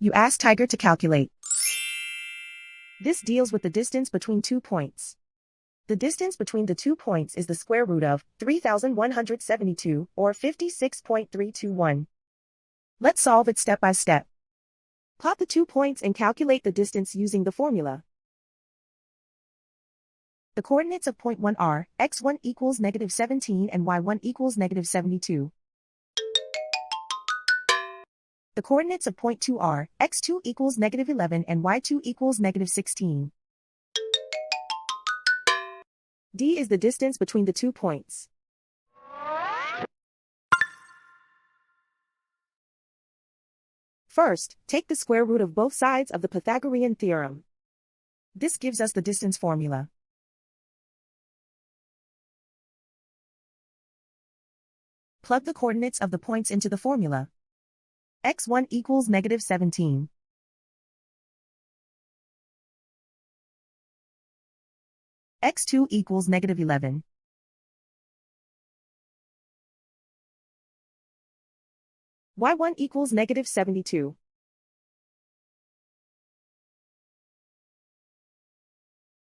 You ask Tiger to calculate. This deals with the distance between 2 points. The distance between the 2 points is the square root of 3,172, or 56.321. Let's solve it step by step. Plot the 2 points and calculate the distance using the formula. The coordinates of point 1 are x1 equals -17 and y1 equals -72. The coordinates of point 2 are x2 equals -11 and y2 equals -16. D is the distance between the 2 points. First, take the square root of both sides of the Pythagorean theorem. This gives us the distance formula. Plug the coordinates of the points into the formula. x1 equals -17. x2 equals -11. y1 equals -72.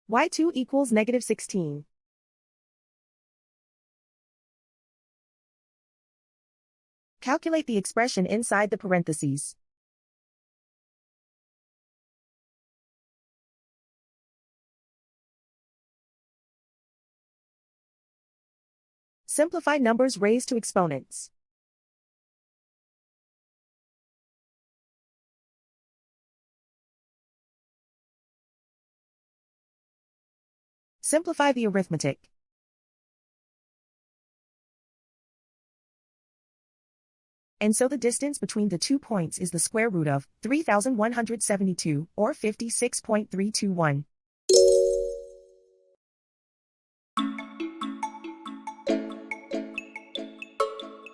y2 equals -16. Calculate the expression inside the parentheses. Simplify numbers raised to exponents. Simplify the arithmetic. And so the distance between the 2 points is the square root of 3,172, or 56.321.